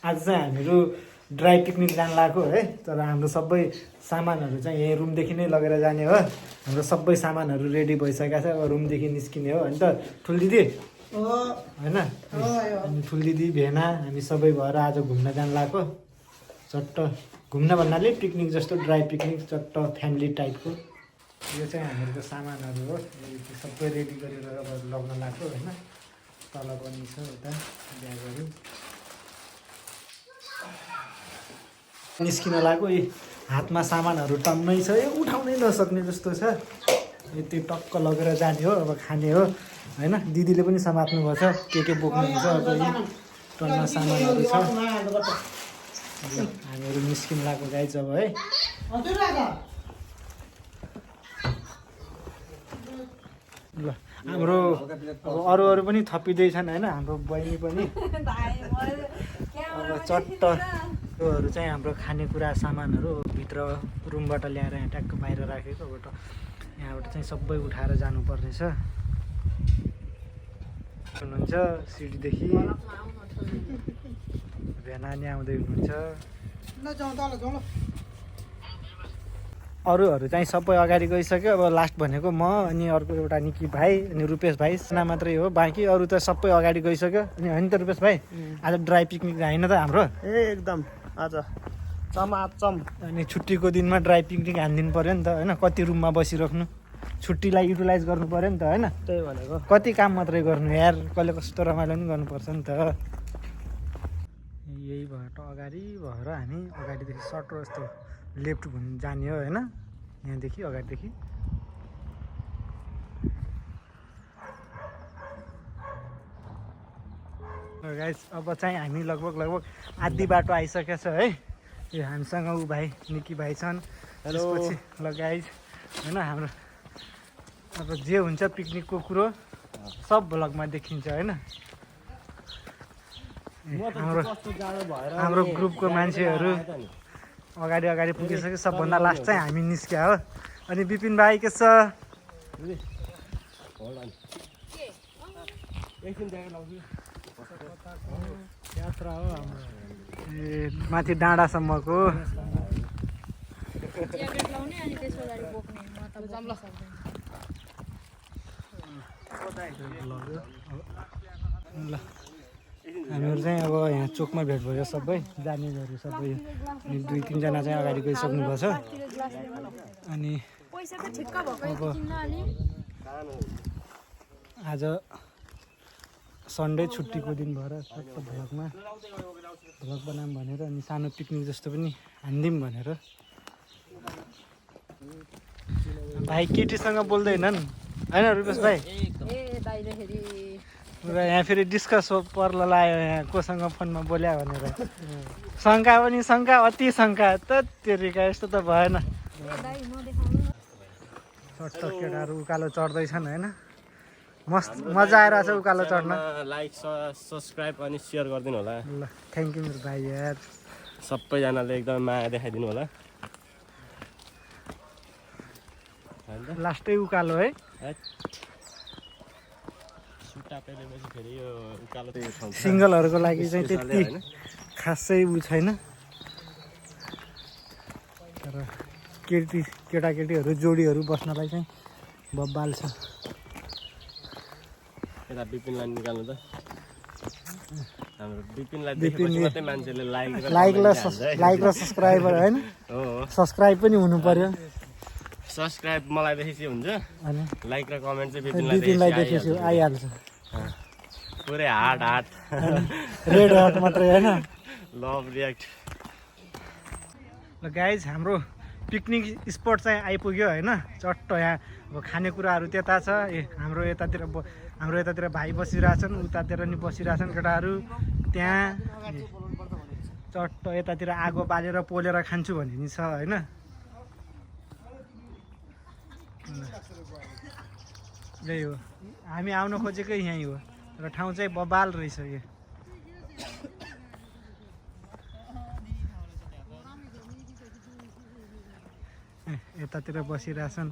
आज चाहिँ हामीहरू ड्राई पिकनिक जान लागेको है, तर हाम्रो सबै सामानहरू चाहिँ यही रुमदेखि नै लगेर जाने हो। हाम्रो सबै सामानहरू रेडी भइसकेको छ, अब रुमदेखि निस्किने हो होइन त ठुल्दिदी होइन। अनि ठुल्दिदी भेना हामी सबै भएर आज घुम्न जान लागेको। चट्ट घुम्न भन्नाले पिकनिक जस्तो ड्राई पिकनिक, चट्ट फ्यामिली टाइपको। यो चाहिँ हामीहरूको सामानहरू हो, सबै रेडी गरेर अब लग्न लागेको होइन। तल पनि छ यता ब्यागहरू निस्किन लाग्यो। यी हातमा सामानहरू टन्नै छ, यो उठाउनै नसक्ने जस्तो छ। त्यो टक्क लगेर जाने हो, अब खाने हो होइन। दिदीले पनि समात्नुपर्छ, के बोक्नुहुन्छ। अब यी टन्न सामानहरू छ। हामीहरू निस्किन लाग्यो गाइज अब है। ल हाम्रो अब अरू पनि थपिँदैछन् होइन। हाम्रो बहिनी पनि अब चट्ट योहरू चाहिँ हाम्रो खानेकुरा सामानहरू भित्र रुमबाट ल्याएर यहाँ ट्याक्क बाहिर राखेको। अब यहाँबाट चाहिँ सबै उठाएर जानुपर्नेछ। हुनुहुन्छ सिडीदेखि भेनानी आउँदै हुनुहुन्छ। अरूहरू चाहिँ सबै अगाडि गइसक्यो। अब लास्ट भनेको म, अनि अर्को एउटा निकी भाइ, अनि रुपेश भाइ साना मात्रै हो। बाँकी अरू त सबै अगाडि गइसक्यो। अनि होइन त रुपेश भाइ, आज ड्राई पिकनिक होइन त हाम्रो एकदम आज चमाचम। अनि छुट्टीको दिनमा ड्राई पिकनिक हानिदिनु पऱ्यो नि त होइन। कति रुममा बसिराख्नु, छुट्टीलाई युटिलाइज गर्नु पऱ्यो नि त होइन। त्यही भनेको, कति काम मात्रै गर्नु यार, कहिले कस्तो रमाइलो पनि गर्नुपर्छ नि त। यही बाटो अगाडि भएर हामी अगाडिदेखि सटो यस्तो लेफ्ट घुम्नु जाने हो होइन। यहाँदेखि अगाडिदेखि गाइस अब चाहिँ हामी लगभग आधी बाटो आइसकेको छ है। यो हामीसँग ऊ भाइ निकी भाइ छन्। त्यसपछि ल गाइस होइन हाम्रो अब जे हुन्छ पिकनिकको कुरो सब भ्लगमा देखिन्छ होइन। हाम्रो ग्रुपको मान्छेहरू अगाडि पुगिसक्यो। सबभन्दा लास्ट चाहिँ हामी निस्क्या हो। अनि विपिन भाइ के छ? यात्रा हो हाम्रो, ए माथि डाँडासम्मको। ल हामीहरू चाहिँ अब यहाँ चोकमा भेट भयो सबै जानेहरू सबै। अनि 2-3 जना चाहिँ अगाडि गइसक्नुपर्छ। अनि अब आज सन्डे छुट्टीको दिन भएर सबै भ्लग बनाऊँ भनेर, अनि सानो पिकनिक जस्तो पनि हानिदिउँ भनेर। भाइ केटीसँग बोल्दैनन् होइन रुपेश भाइ? यहाँ फेरि डिस्कस पर्ला लाग्यो यहाँ कोसँग फोनमा बोल्या भनेर। शङ्का पनि शङ्का, अति शङ्का त तेरिका, यस्तो त भएन। चट्ट केटाहरू उकालो चढ्दैछन् होइन। मस्त मजा आइरहेछ उकालो चढ्न। लाइक सब्सक्राइब अनि सेयर गरिदिनु होला। ल थ्याङ्क यू मेरो भाइ यार, सबैजनाले एकदम माया देखाइदिनु होला। लास्टै उकालो है। सिङ्गलहरूको लागि चाहिँ त्यति खासै उ छैन, तर केटाकेटीहरू जोडीहरू बस्नलाई चाहिँ बब्बाल छ। यता विपिनलाई निकाल्नु त, हाम्रो विपिनलाई देखेपछि मात्रै मान्छेले लाइक र सब्सक्राइबर होइन। सब्सक्राइब पनि हुनु पर्यो। सब्सक्राइब मलाई देखेपछि हुन्छ, लाइक र कमेन्ट चाहिँ विपिनलाई देखेपछि आइहाल्छ। पुरै हार्ट रेड हार्ट मात्रै होइन, लभ रियाक्ट। ल गाइज हाम्रो पिकनिक स्पट चाहिँ आइपुग्यो होइन। चट्ट यहाँ अब खानेकुराहरू त्यता छ। हाम्रो यतातिर भाइ बसिरहेछन्, उतातिर नि बसिरहेछन् केटाहरू। त्यहाँ चट्ट यतातिर आगो बालेर पोलेर खान्छु भन्ने नि छ होइन। यही हो, हामी आउन खोजेकै यहीँ हो, र ठाउँ चाहिँ बबाल रहेछ यो। यतातिर बसिरहेछन्।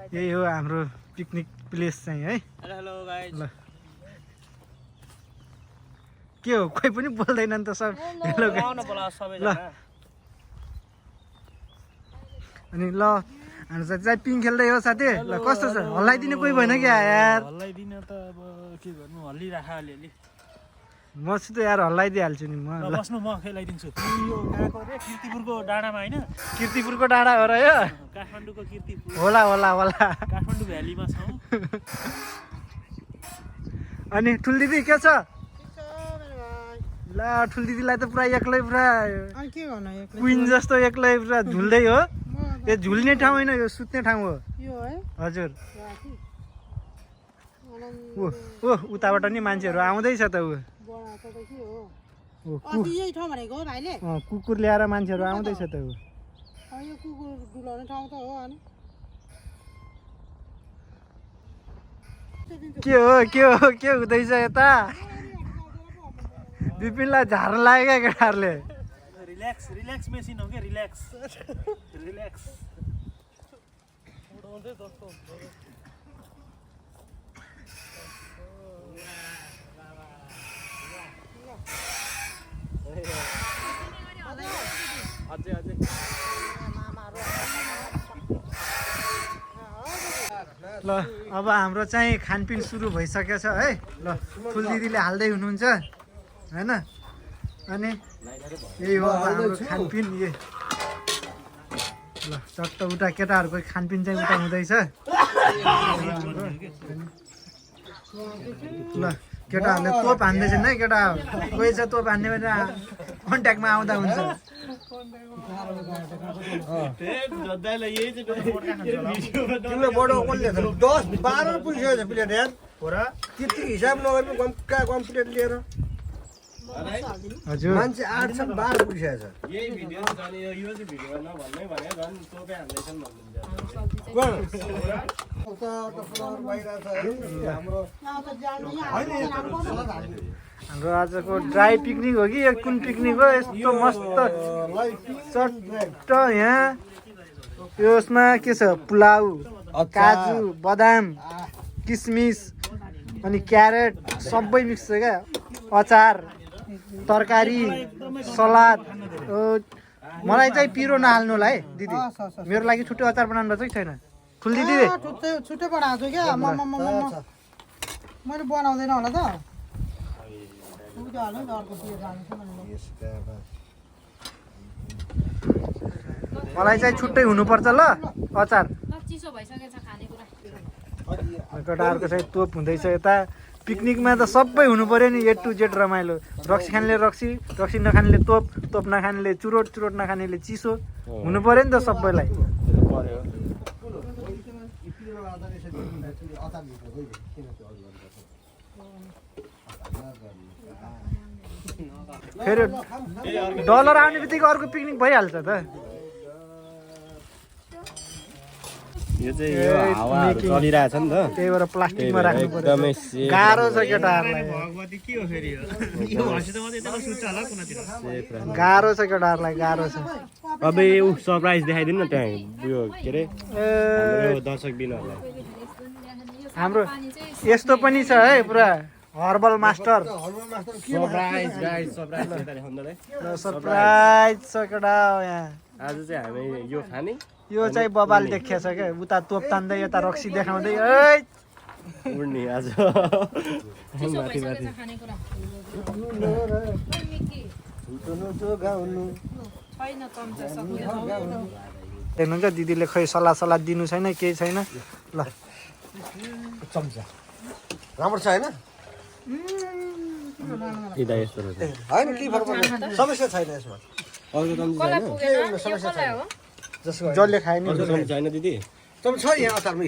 यही हो हाम्रो पिकनिक प्लेस चाहिँ है। Hello guys. ल के हो कोही पनि बोल्दैन नि त सब हेलो आउन बोला सबैजना अनि ल हाम्रो साथी चाहिँ पिङ खेल्दै हो साथी ल कस्तो छ हल्लाइदिने कोही भएन क्या यार हल्लाइदिन त अब के गर्नु हल्लिराख अलिअलि म छु त यार हल्लाइदिइहाल्छु नि म ल बस्नु म खेलाइदिन्छु यो गएको रे किर्तिपुरको डाँडामा होइन किर्तिपुरको डाँडा हो र यो काठमाडौँको किर्तिपुर होला होला होला काठमाडौँ भ्यालीमा छौँ अनि ठुल दिदी के छ ल ठुल दिदीलाई त पुरा एक्लै पुरा क्विन जस्तो एक्लै पुरा झुल्दै हो यो झुल्ने ठाउँ होइन यो सुत्ने ठाउँ हो हजुर ओ ओ उताबाट नि मान्छेहरू आउँदैछ त कुकुर ल्याएर मान्छेहरू आउँदैछ त के हुँदैछ यता विपिनलाई झार्न लाग्यो क्या केटाहरूले रिल्याक्स मेसिन हो क्या रिल्याक्स अझै ल अब हाम्रो चाहिँ खानपिन सुरु भइसकेछ है ल ठुल दिदीले हाल्दै हुनुहुन्छ होइन अनि यही हो अब हाम्रो खानपिन ल चट्ट उता केटाहरूको खानपिन चाहिँ उता हुँदैछ ल केटाहरूले तोप हान्दैछन् है केटा कोही छ तोप हान्ने भने कन्ट्याक्टमा आउँदा हुन्छ तिम्रो बडो कसले 10-12 पुगिसकेको छ प्लेट यार त्यति हिसाब नगर्नु कम्प्लिट लिएर हजुर मान्छे 8 छ 12 पुगिसकेको छ यही भिडियो जाने यो चाहिँ भिडियो नभन्नै भने झन् तोपे हाल्दैछन् भन्नुहुन्छ हाम्रो आजको ड्राई पिकनिक हो कि यो कुन पिकनिक हो यस्तो मस्त चट्ट यहाँ यसमा के छ पुलाउ काजु बदाम किसमिस अनि क्यारेट सबै मिक्स छ क्या अचार तरकारी सलाद मलाई चाहिँ पिरो नहाल्नु होला है दिदी मेरो लागि छुट्टै अचार बनाउनु भएको छैन ठुल दिदी छुट्टै बनाएको छु क्या मैले बनाउँदैन होला त मलाई चाहिँ छुट्टै हुनुपर्छ ल अचार चिसो भइसकेछ खानेकुरा केटाहरूको चाहिँ तोप हुँदैछ यता पिकनिकमा त सबै हुनु पर्यो नि ए टु जेड रमाइलो रक्सी खानेले रक्सी रक्सी नखानेले तोप नखानेले चुरोट नखानेले चिसो हुनु पर्यो नि त सबैलाई फेरि डलर आउने बित्तिकै अर्को पिकनिक भइहाल्छ त यो चाहिँ यो हावाहरू चलिरहेछ नि त त्यही भएर प्लास्टिकमा राख्नु एकदमै पर्यो गाह्रो छ केटाहरूलाई भगवती के हो फेरि यो हँसी त मात्रै यता सुत्छ होला कुनातिर गाह्रो छ केटाहरूलाई गाह्रो छ अब यो सरप्राइज देखाइदिनु न त्यहाँ यो के अरे हाम्रो दर्शक बिनहरूलाई हाम्रो यस्तो पनि छ है पुरा herbal master surprise guys surprise surprise छ केटा यहाँ आज चाहिँ हामी यो खाने यो चाहिँ बबाल देखिया छ क्या उता तोप तान्दै यता रक्सी देखाउँदै उड्ने आज चिसो भइसकेछ खानेकुरा छैन चम्चा सक्दैन हेर्नुहुन्छ दिदीले खै सल्लाह दिनु छैन केही छैन ल चम्चा राम्रो छ होइन यता यस्तो रहेछ होइन के फरक पर्छ समस्या छैन यसमा अर्को चम्चा कसलाई छैन पुगेन यो कसलाई हो जसको जसले खायो नि अर्को चम्चा छैन दिदी चम्चा छ यहाँ अचारमा ए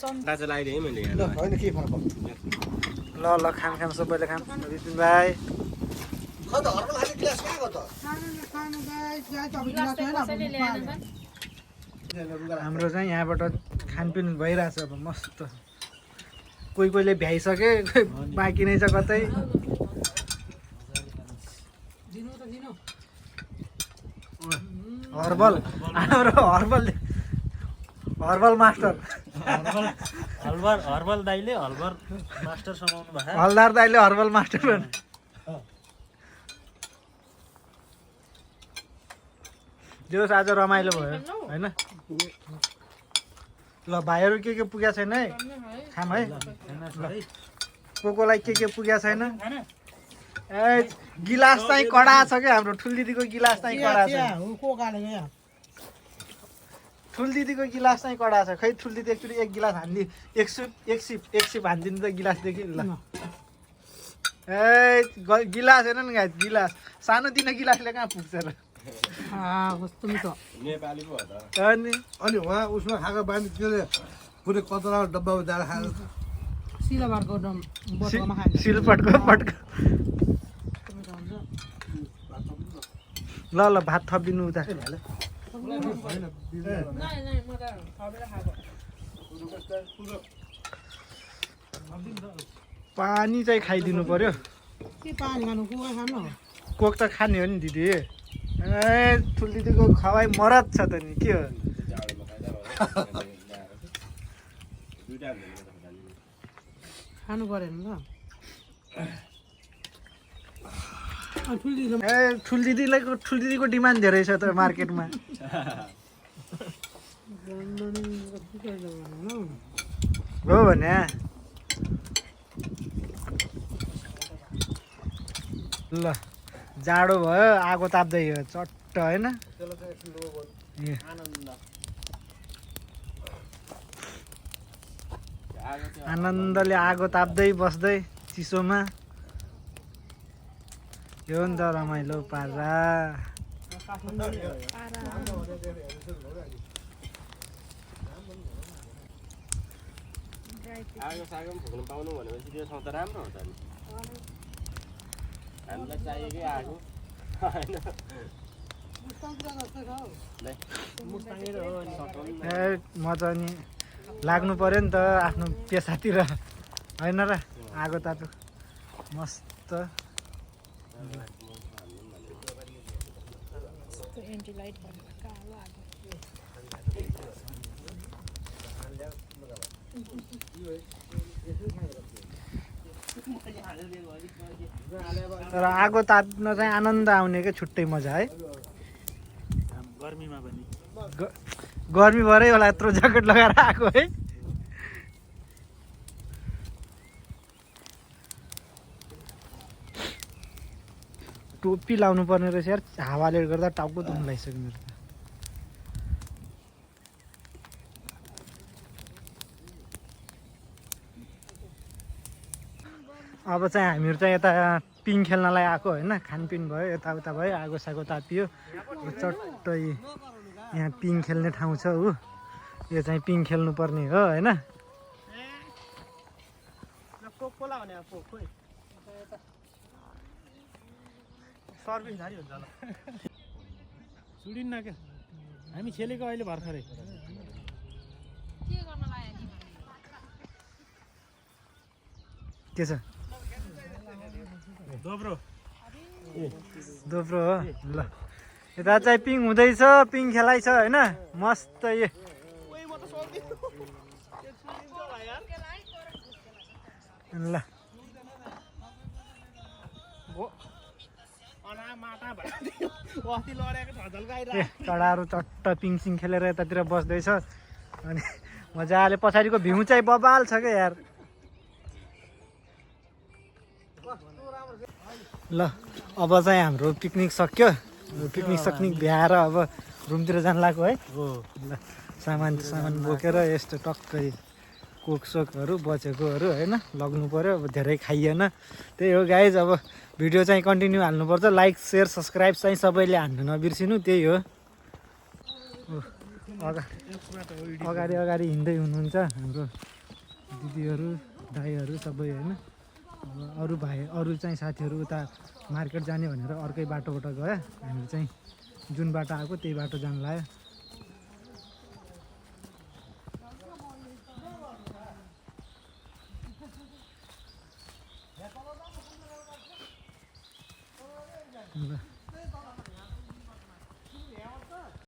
चम्चा दाजु लगाइदिएँ मैले ल होइन के फरक पर्छ ल खान सबैले खान विपिन भाइ खै त हर्बल खाने ग्लास कहाँ गयो त कसैले ल्याएन हाम्रो चाहिँ यहाँबाट खानपिन भइरहेछ अब मस्त कोहीले भ्याइसके बाँकी नै छ कतै हर्बल हाम्रो हर्बल मास्टर हर्बल दाइले हर्बल मास्टर समाउनु भयो हलदार दाइले हर्बल मास्टर जे होस् आज रमाइलो भयो होइन ल भाइहरू के पुगेको छैन है खाम है कोकोलाई के पुगेको छैन ए गिलास चाहिँ कडा छ क्या हाम्रो ठुल दिदीको गिलास चाहिँ कडा छ ठुल दिदीको गिलास चाहिँ कडा छ खै ठुल दिदी एकचोटि एक गिलास हान्दी एक सिप हानिदिनु त गिलासदेखि ल ए गिलास हेर न गाई गिलास सानोतिनो गिलासले कहाँ पुग्छ र नेपाली पो हो त अनि अनि उहाँ उसमा खाएको बानी के अरे पुरै कचरा डब्बामा जाएर खाएर सिलपटको पटको ल ल भात थपिदिनु उता पानी चाहिँ खाइदिनु पर्यो कोक त खाने हो नि दिदी ए ठुल दिदीको खवाई मरद छ त नि के हो खानु पऱ्यो नि ए ठुल दिदीको डिमान्ड धेरै छ त मार्केटमा हो भने ल जाडो भयो आगो ताप्दै हो चट्ट होइन आनन्दले आगो ताप्दै बस्दै चिसोमा यो नि त रमाइलो पारा आगो सागो पनि फुक्नु पाउनु भनेपछि त्यो ठाउँ त राम्रो हो त नि हामीलाई चाहिएकै आगो ए मजा नि लाग्नु पर्यो नि त आफ्नो पेसातिर होइन र आगो तातो मस्त तर आगो ताप्न चाहिँ आनन्द आउने क्या छुट्टै मजा है गर्मीमा पनि गर्मी भएरै होला यत्रो ज्याकेट लगाएर आएको है टोपी लाउनु पर्ने रहेछ यार हावाले गर्दा टाउको दुख्नु लागिसक्यो मेरो त अब चाहिँ हामीहरू चाहिँ यता पिङ खेल्नलाई आएको होइन खानपिन भयो यताउता भयो आगो सागो तापियो चट्टै यहाँ पिङ खेल्ने ठाउँ छ हो यो चाहिँ पिङ खेल्नु पर्ने हो होइन सर्भिस झारी हुन्छ होला सुडिन्न क्या हामी खेलेको अहिले भर्खरै के गर्न लाग्यो नि के छ दोब्रो हो ल यता चाहिँ पिङ हुँदैछ पिङ खेलाइ छ होइन मस्त यो ल चढाहरू चट्ट पिङसिङ खेलेर यतातिर बस्दैछ अनि मजाले पछाडिको भ्यू चाहिँ बबाल छ क्या यार ल अब चाहिँ हाम्रो पिकनिक सक्यो पिकनिक भ्याएर अब रुमतिर जानु लाग्यो है ल सामान बोकेर यस्तो टक्कै कोकसोकहरू बचेकोहरू होइन लग्नु पऱ्यो अब धेरै खाइएन त्यही हो गाइज अब भिडियो चाहिँ कन्टिन्यू हाल्नुपर्छ लाइक सेयर सब्सक्राइब चाहिँ सबैले हान्नु नबिर्सिनु त्यही हो अगाडि हिँड्दै हुनुहुन्छ हाम्रो दिदीहरू दाइहरू सबै होइन अब अरू चाहिँ साथीहरू उता मार्केट जाने भनेर अर्कै बाटोबाट गयो हामी चाहिँ जुन बाटो आएको त्यही बाटो जानु लाग्यो